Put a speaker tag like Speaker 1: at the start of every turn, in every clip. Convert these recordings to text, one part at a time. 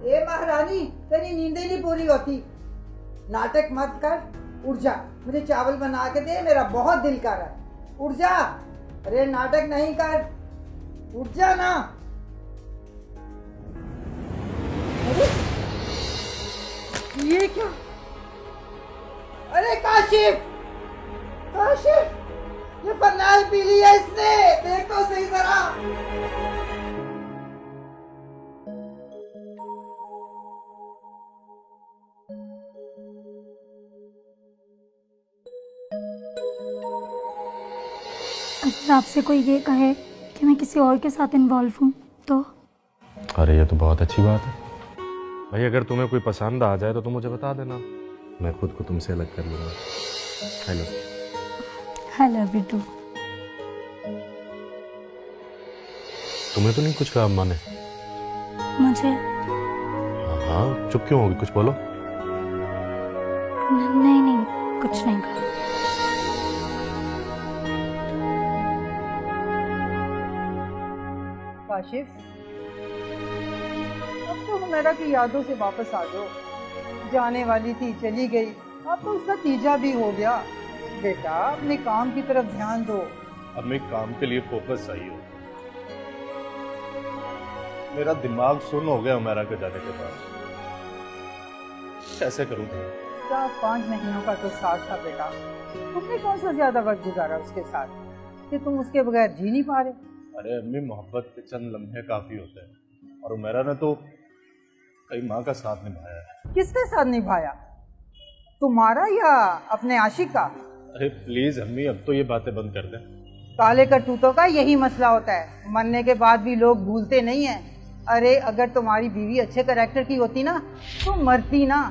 Speaker 1: ए महारानी, तेरी नींदें नहीं पूरी होती। नाटक मत कर, उठ जा। मुझे चावल बना के दे, मेरा बहुत दिल कर रहा है। उठ जा। अरे नाटक नहीं कर, उठ जा ना। अरे ये क्या? अरे काशिफ, काशिफ, ये फरनाइल पी ली है इसने, देख तो सही जरा।
Speaker 2: अगर आपसे कोई ये कहे कि मैं किसी और के साथ इन्वॉल्व हूँ तो?
Speaker 3: अरे ये तो बहुत अच्छी बात है भाई। अगर तुम्हें कोई पसंद आ जाए तो तुम मुझे बता देना, मैं खुद को तुमसे अलग कर लूँगा। Hello,
Speaker 2: I love you too.
Speaker 3: तुम्हें तो नहीं कुछ कहा अम्मा ने?
Speaker 2: मुझे?
Speaker 3: हाँ, चुप क्यों होगी, कुछ बोलो।
Speaker 2: नहीं नहीं, कुछ नहीं कहा।
Speaker 1: काशिफ, अब तो हुमैरा की यादों से वापस आ जाओ। जाने वाली थी, चली गई, अब तो उसका तीजा भी हो गया। बेटा, अपने काम की तरफ ध्यान दो।
Speaker 3: अब मैं काम के लिए फोकस चाहिए। मेरा दिमाग सुन्न हो गया उमेरा के जाने के बाद। कैसे करूं?
Speaker 1: 4-5 महीनों का तो साथ था बेटा। तुमने कौन सा ज्यादा वक्त गुजारा उसके साथ कि तुम उसके बगैर जी नहीं पा रहे?
Speaker 3: अरे अम्मी, मोहब्बत के चंद लम्हे काफी होते हैं और उमेरा ने तो कई माँ का साथ निभाया है।
Speaker 1: किसके साथ निभाया? तुम्हारा या अपने आशिक का?
Speaker 3: अरे प्लीज अम्मी, अब तो ये बातें बंद कर दें।
Speaker 1: काले करतूतों का यही मसला होता है, मरने के बाद भी लोग भूलते नहीं हैं। अरे अगर तुम्हारी बीवी अच्छे कैरेक्टर की होती ना तो मरती ना।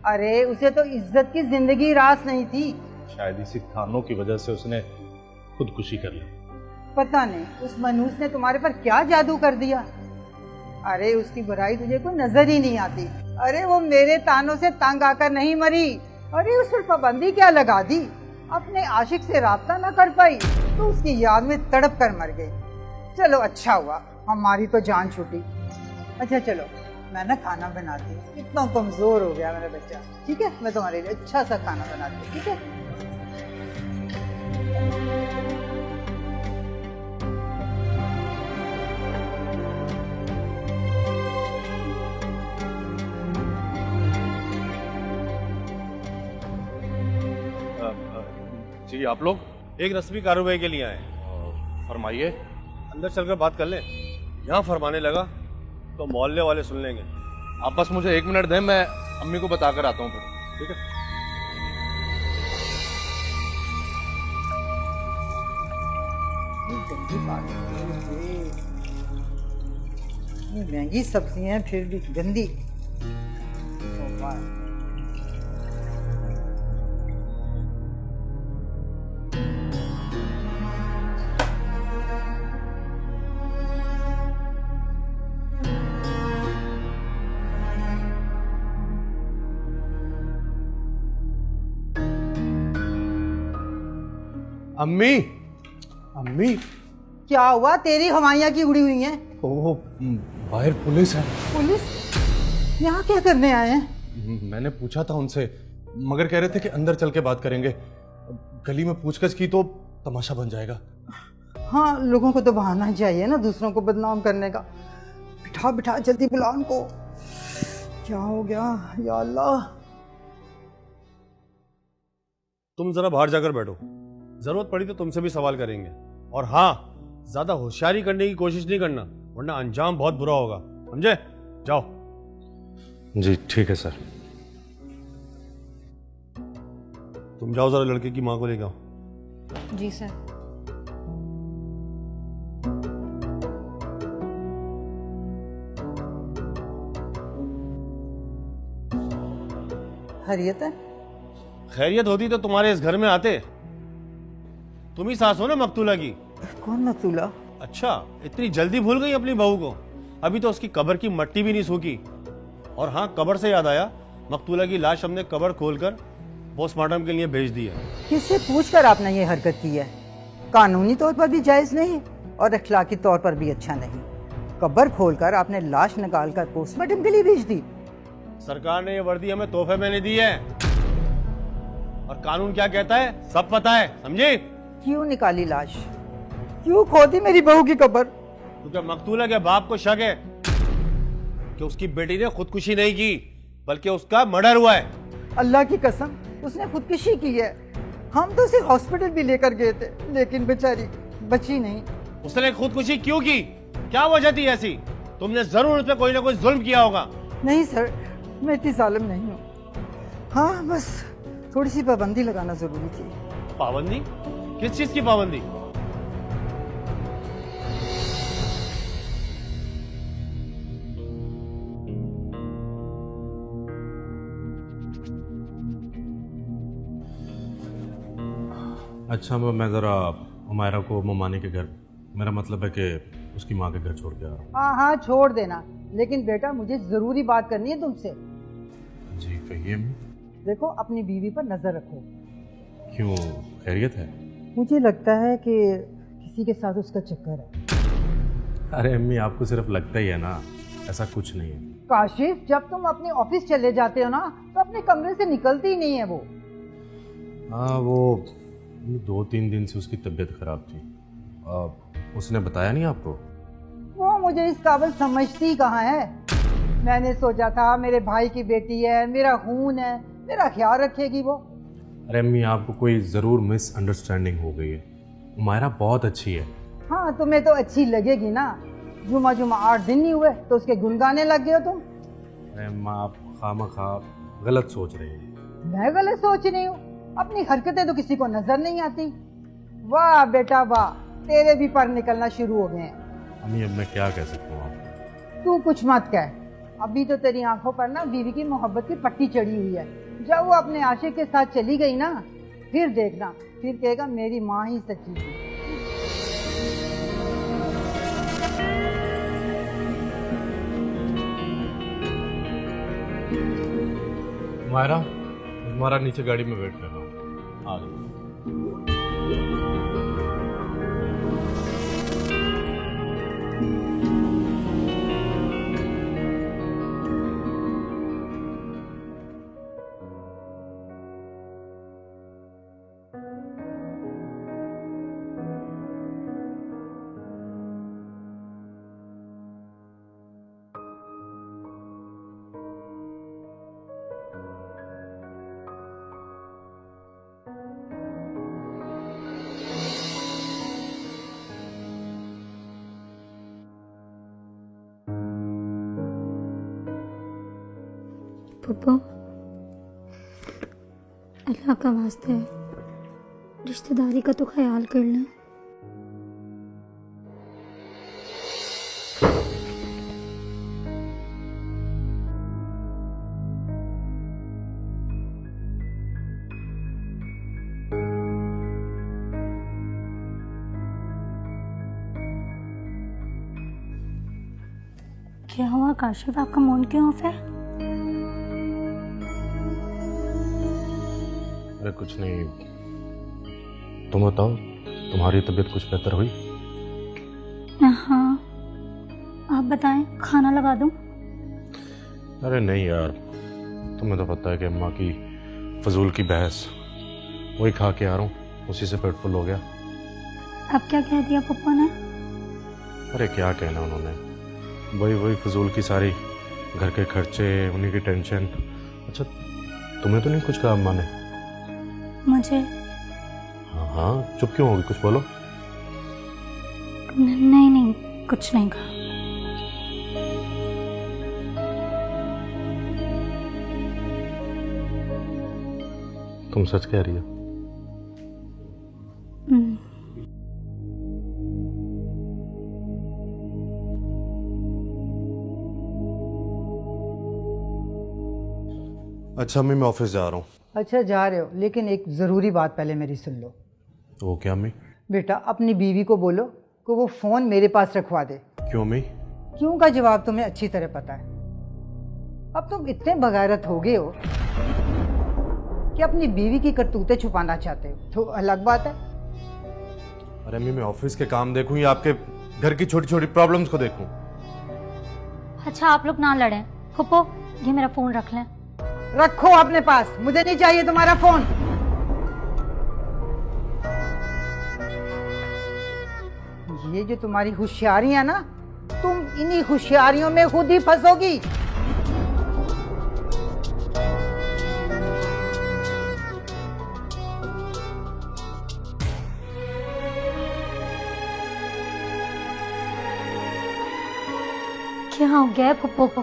Speaker 1: अरे उसे तो इज्जत की जिंदगी रास नहीं थी।
Speaker 3: शायद इसी खानों की वजह से उसने खुदकुशी कर ली।
Speaker 1: पता नहीं उस मनूस ने तुम्हारे पर क्या जादू कर दिया। अरे उसकी बुराई तुझे कोई नजर ही नहीं आती। अरे वो मेरे तानों से तंग आकर नहीं मरी। अरे उस पर पाबंदी क्या लगा दी, अपने आशिक से राब्ता ना कर पाई तो उसकी याद में तड़प कर मर गई। चलो अच्छा हुआ, हमारी तो जान छूटी। अच्छा चलो, मैं ना खाना बनाती हूँ, इतना कमजोर हो गया मेरा बच्चा। ठीक है, मैं तुम्हारे लिए अच्छा सा खाना बनाती हूँ। ठीक है?
Speaker 3: जी, आप लोग?
Speaker 4: एक रस्मी कार्रवाई के लिए आए हैं।
Speaker 3: फरमाइए।
Speaker 4: अंदर चलकर बात कर लें। यहाँ फरमाने लगा तो मोहल्ले वाले सुन लेंगे।
Speaker 3: आप बस मुझे 1 मिनट दें, मैं अम्मी को बता कर आता हूँ फिर। ठीक है?
Speaker 1: ये महंगी सब्जियां फिर भी गंदी।
Speaker 3: अम्मी, अम्मी।
Speaker 1: क्या हुआ? तेरी हवाइयाँ की उड़ी हुई हैं?
Speaker 3: ओह, बाहर पुलिस है।
Speaker 1: पुलिस? यहाँ क्या करने आए हैं?
Speaker 3: मैंने पूछा था उनसे, मगर कह रहे थे कि अंदर चल के बात करेंगे। गली में पूछताछ की तो तमाशा बन जाएगा।
Speaker 1: हाँ, लोगों को तो बहाना ही चाहिए ना दूसरों को बदनाम करने का। बिठा बिठा जल्दी बुला उनको। क्या हो गया या अल्लाह?
Speaker 4: तुम जरा बाहर जाकर बैठो, जरूरत पड़ी तो तुमसे भी सवाल करेंगे। और हाँ, ज्यादा होशियारी करने की कोशिश नहीं करना, वरना अंजाम बहुत बुरा होगा, समझे? जाओ।
Speaker 3: जी ठीक है सर।
Speaker 4: तुम जाओ, जरा लड़के की माँ को लेकर आओ।
Speaker 2: जी सर।
Speaker 1: खैरियत है?
Speaker 4: खैरियत होती तो तुम्हारे इस घर में आते। तुम ही सास हो ना मकतूला की?
Speaker 1: कौन मकतूला?
Speaker 4: अच्छा, इतनी जल्दी भूल गई अपनी बहू को? अभी तो उसकी कब्र की मट्टी भी नहीं सूखी। और हाँ, कब्र से याद आया, मकतूला की लाश हमने कब्र खोलकर पोस्टमार्टम के लिए भेज दी है।
Speaker 1: किससे पूछकर आपने ये हरकत की है? कानूनी तौर पर भी जायज नहीं और अखलाकी तौर पर भी अच्छा नहीं। कब्र खोलकर आपने लाश निकालकर पोस्टमार्टम के लिए भेज दी।
Speaker 4: सरकार ने ये वर्दी हमें तोहफे में नहीं दी है, और कानून क्या कहता है सब पता है, समझे?
Speaker 1: क्यों निकाली लाश? क्यों खोदी मेरी बहू की कब्र?
Speaker 4: क्योंकि मकतूला के बाप को शक है कि उसकी बेटी ने खुदकुशी नहीं की, बल्कि उसका मर्डर हुआ है।
Speaker 1: अल्लाह की कसम, उसने खुदकुशी की है। हम तो उसे हॉस्पिटल भी लेकर गए थे, लेकिन बेचारी बची नहीं।
Speaker 4: उसने खुदकुशी क्यों की? क्या वजह थी ऐसी? तुमने जरूर उस पर कोई ना कोई जुल्म किया होगा।
Speaker 1: नहीं सर, मैं इतनी जालिम नहीं हूँ। हाँ, बस थोड़ी सी पाबंदी लगाना जरूरी थी।
Speaker 4: पाबंदी? किस चीज की पाबंदी?
Speaker 3: अच्छा, मैं ज़रा उमायरा को ममानी के घर, मेरा मतलब है कि उसकी माँ के घर छोड़ के आ रहा हूँ।
Speaker 1: हाँ हाँ, छोड़ देना, लेकिन बेटा मुझे जरूरी बात करनी है तुमसे।
Speaker 3: जी कहिए अम्मी।
Speaker 1: देखो, अपनी बीवी पर नजर रखो।
Speaker 3: क्यों, खैरियत है?
Speaker 1: मुझे लगता है कि किसी के साथ उसका चक्कर है।
Speaker 3: अरे अम्मी, आपको सिर्फ लगता ही है ना, ऐसा कुछ नहीं है।
Speaker 1: काशिफ, जब तुम अपने ऑफिस चले जाते हो ना, तो अपने कमरे से निकलती ही नहीं है वो।
Speaker 3: हाँ, वो 2-3 दिन से उसकी तबीयत खराब थी। उसने बताया नहीं आपको?
Speaker 1: वो मुझे इस काबिल समझती कहाँ है। मैंने सोचा था मेरे भाई की बेटी है, मेरा खून है, मेरा ख्याल रखेगी वो।
Speaker 3: अरे अम्मी, आपको कोई ज़रूर मिसअंडरस्टैंडिंग हो गई है। उमायरा बहुत अच्छी है।
Speaker 1: हाँ, तुम्हें तो अच्छी लगेगी ना। जुमा 8 दिन नहीं हुए तो उसके गुन गाने लग गए हो तुम।
Speaker 3: अरे अम्मा, आप खामखा गलत सोच रहे हैं।
Speaker 1: मैं गलत सोच रही हूँ? अपनी हरकतें तो किसी को नजर नहीं आती। वाह बेटा वाह, तेरे भी पर निकलना शुरू हो गए हैं।
Speaker 3: अम्मी, अब मैं क्या कह सकता हूँ आपको?
Speaker 1: तू कुछ मत कह। अभी तो तेरी आंखों पर ना बीवी की मोहब्बत की पट्टी चढ़ी हुई है। जब वो अपने आशिक के साथ चली गई ना, फिर देखना, फिर कहेगा मेरी माँ ही सच्ची थी।
Speaker 3: उमायरा, हमारा नीचे गाड़ी में वेट कर रहा हूँ, आ जाओ।
Speaker 2: पप्पा, अल्लाह का वास्ता है, रिश्तेदारी का तो ख्याल करना। क्या हुआ काशिफ, आपका मूड क्यों ऑफ है?
Speaker 3: अरे कुछ नहीं, तुम बताओ, तुम्हारी तबीयत कुछ बेहतर हुई?
Speaker 2: हाँ, आप बताएं, खाना लगा दूं?
Speaker 3: अरे नहीं यार, तुम्हें तो पता है कि अम्मा की फजूल की बहस, वही खा के आ रहा हूँ, उसी से पेट फुल हो गया।
Speaker 2: अब क्या कह दिया पप्पा ने?
Speaker 3: अरे क्या कहना उन्होंने, वही फजूल की सारी घर के खर्चे, उन्हीं की टेंशन। अच्छा, तुम्हें तो नहीं कुछ कहा अम्मा ने?
Speaker 2: मुझे?
Speaker 3: हाँ हाँ, चुप क्यों होगी, कुछ बोलो।
Speaker 2: नहीं, कुछ नहीं कहा।
Speaker 3: तुम सच कह रही हो? अच्छा अम्मी, मैं ऑफिस जा रहा हूँ।
Speaker 1: अच्छा जा रहे हो, लेकिन एक ज़रूरी बात पहले मेरी सुन लो।
Speaker 3: तो वो क्या अम्मी?
Speaker 1: बेटा, अपनी बीवी को बोलो कि वो फ़ोन मेरे पास रखवा दे।
Speaker 3: क्यों अम्मी?
Speaker 1: क्यों का जवाब तुम्हें अच्छी तरह पता है। अब तुम इतने बगैरत हो गए हो कि अपनी बीवी की करतूतें छुपाना चाहते हो, तो अलग बात है।
Speaker 3: अरे अम्मी, मैं ऑफिस के काम देखूं या आपके घर की छोटी छोटी प्रॉब्लम्स को देखूं?
Speaker 2: अच्छा आप लोग ना लड़ें। फुप्पो ये मेरा फोन रख लें।
Speaker 1: रखो अपने पास, मुझे नहीं चाहिए तुम्हारा फोन। ये जो तुम्हारी होशियारी है ना, तुम इन्हीं होशियारियों में खुद ही फंसोगी।
Speaker 2: क्या हो गया है फुप्पो को?